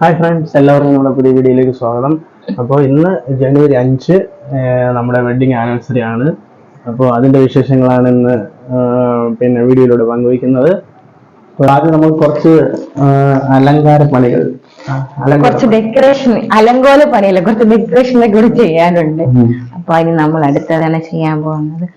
Hi friends, എല്ലാവർക്കും നമ്മുടെ പുതിയ വീഡിയോയിലേക്ക് സ്വാഗതം. അപ്പോൾ ഇന്ന് ജനുവരി 5 നമ്മുടെ വെഡ്ഡിങ് ആനിവേഴ്സറി ആണ്. അപ്പോൾ അതിൻ്റെ വിശേഷങ്ങളാണ് ഇന്ന് വീഡിയോയിലൂടെ പങ്കുവയ്ക്കുന്നത്. അപ്പോൾ ആദ്യം നമ്മൾ കുറച്ച് അലങ്കാര പണികൾ, കുറച്ച് ഡെക്കറേഷൻ, അലങ്കോല പണിയില്ല, കുറച്ച് ഡെക്കറേഷനെ കൂടി ചെയ്യാനുണ്ട്. അപ്പൊ അതിന് നമ്മൾ അടുത്തതാണ് ചെയ്യാൻ പോകുന്നത്.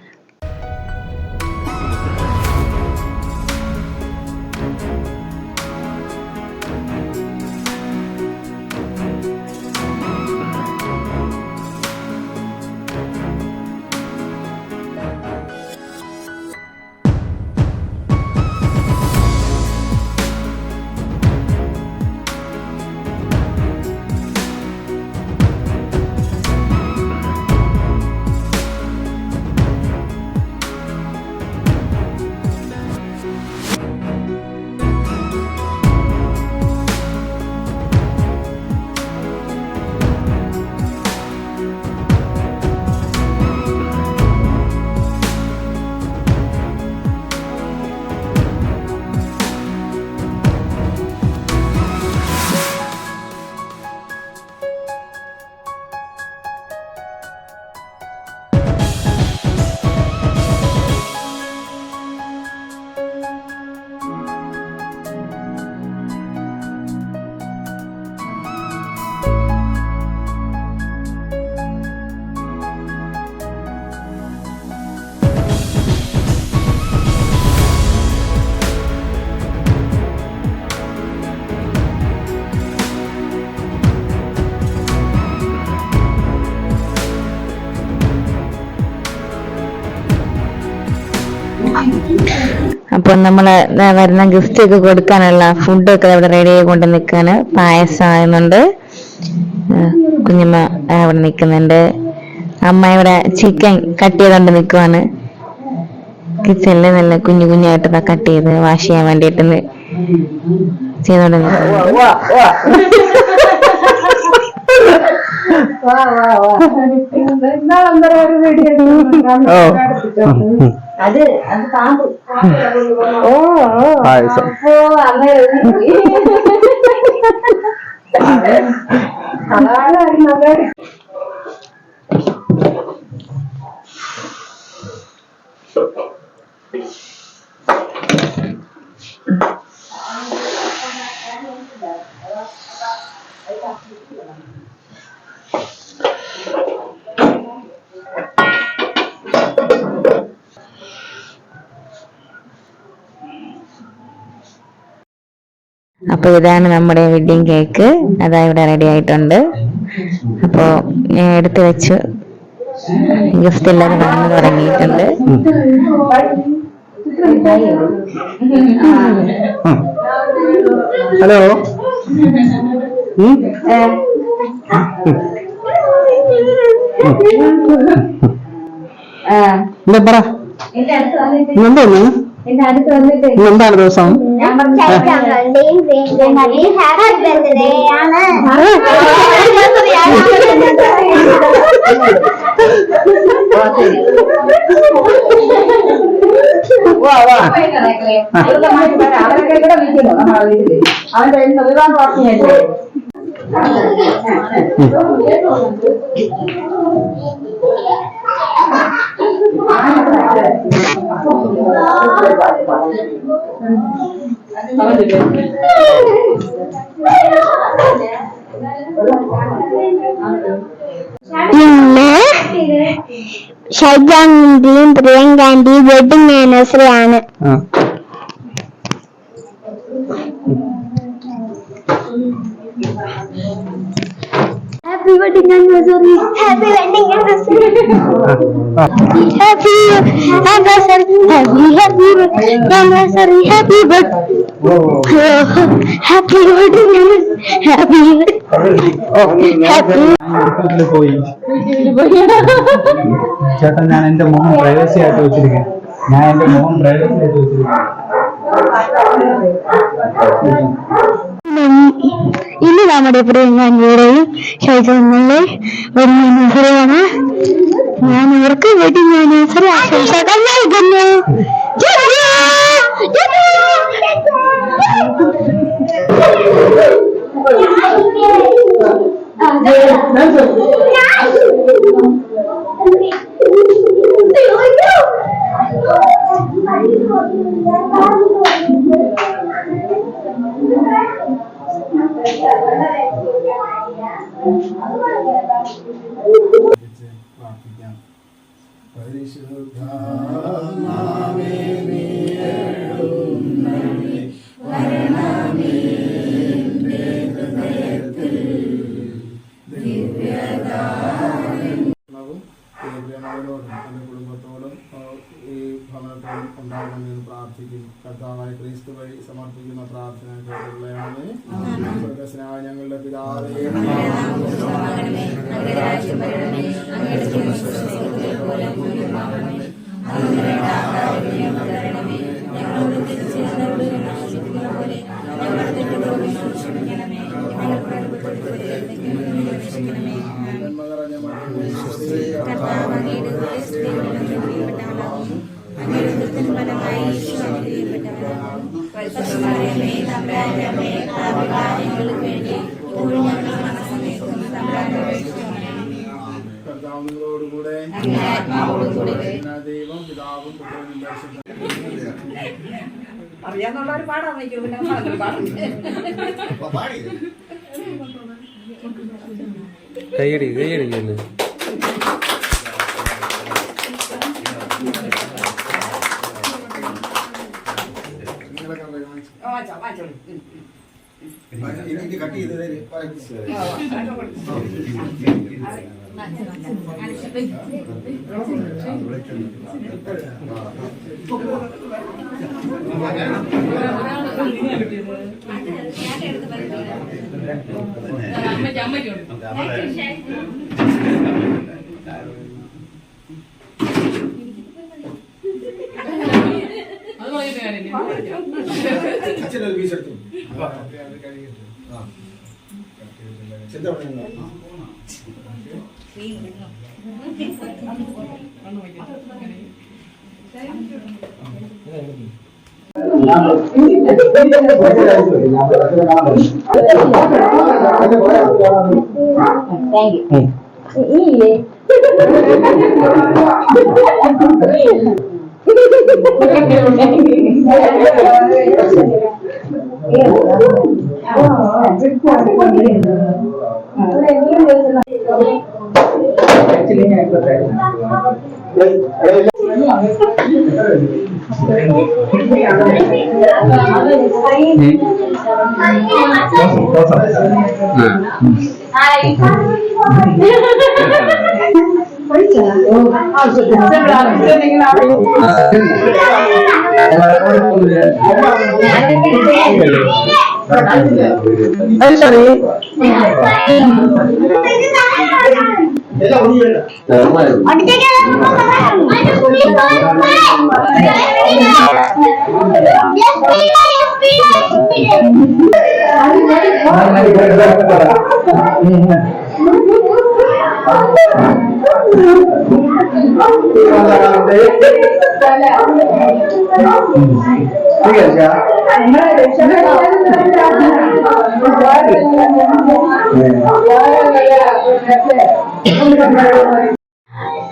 അപ്പൊ നമ്മള് വരുന്ന ഗിഫ്റ്റ് ഒക്കെ കൊടുക്കാനുള്ള ഫുഡൊക്കെ ഇവിടെ റെഡി ആയി കൊണ്ട് നിൽക്കാണ്. പായസം ആകുന്നുണ്ട്, കുഞ്ഞമ്മ അവിടെ നിൽക്കുന്നുണ്ട്, അമ്മ ഇവിടെ ചിക്കൻ കട്ട് ചെയ്തോണ്ട് നിൽക്കുവാണ്. കിച്ചണില് നല്ല കുഞ്ഞു കുഞ്ഞായിട്ട് കട്ട് ചെയ്ത് വാഷ് ചെയ്യാൻ വേണ്ടിയിട്ട് ചെയ്തോണ്ട് നിൽക്കുന്നുണ്ട്. അത് പാമ്പ് അപ്പൊ ഇതാണ് നമ്മുടെ വെഡിങ് കേക്ക്. അതാ ഇവിടെ റെഡി ആയിട്ടുണ്ട്. അപ്പോ ഞാൻ എടുത്തു വെച്ചു. ഗിഫ്റ്റ് എല്ലാവരും വന്നു തുടങ്ങിയിട്ടുണ്ട്. ഹലോ, എന്താ പറ, എന്തോന്ന് എന്താണ് ദിവസം? ഇന്ന് ഷൈജാന്റെയും പ്രിയങ്കാന്റെയും വെഡിങ് ആനിവേഴ്സറി ആണ്. Happy wedding anniversary. Happy wedding anniversary. Happy anniversary. Happy anniversary. Happy birthday. Happy wedding anniversary. Happy. ചേട്ടാ, ഞാൻ എന്റെ മുഖം പ്രൈവസി ആയിട്ട് വെച്ചിരിക്കാം. ഇനി നമ്മുടെ പ്രിയങ്കാന്റെയും ഷൈജാന്റെ വെഡിങ് ആനിവേഴ്സറിയാണ്. ഞാൻ ഇവർക്ക് വെഡിങ് ആനിവേഴ്സറി ആശംസകൾ നൽകുന്നു. സമർപ്പിക്കുന്ന പ്രാർത്ഥന കേട്ടുള്ളതാണ്. സ്വർഗ്ഗസ്ഥനായ ഞങ്ങളുടെ പിതാവേ, കർത്താവിനോടുകൂടെ ദൈവം പിതാവും പുത്രനും അറിയാന്നുള്ളവർ പാടാൻ വയ്ക്കും. പിന്നെ കൈയടി കൈയടിക്കുന്നു. കട്ട് ചെയ്ത് അച്ഛനൊരു പീസ് എടുത്തു. ചിന്ത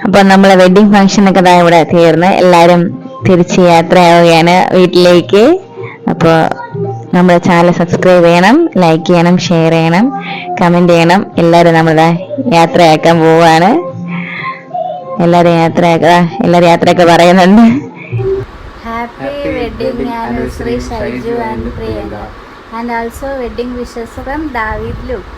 അപ്പൊ നമ്മളെ വെഡിങ് ഫംഗ്ഷൻ ഒക്കെ ഇവിടെ തീർന്ന് എല്ലാരും തിരിച്ച് യാത്രയാവുകയാണ് വീട്ടിലേക്ക്. അപ്പോൾ നമ്മുടെ ചാനൽ സബ്സ്ക്രൈബ് ചെയ്യണം, ലൈക്ക് ചെയ്യണം, ഷെയർ ചെയ്യണം, കമന്റ് ചെയ്യണം. എല്ലാവരും നമ്മളെ യാത്രയാക്കാൻ പോവാണ്. എല്ലാവരും യാത്രയൊക്കെ പറയുന്നുണ്ട്. Happy wedding anniversary Shaiju and Priyanka, and also wedding wishes from David Luke.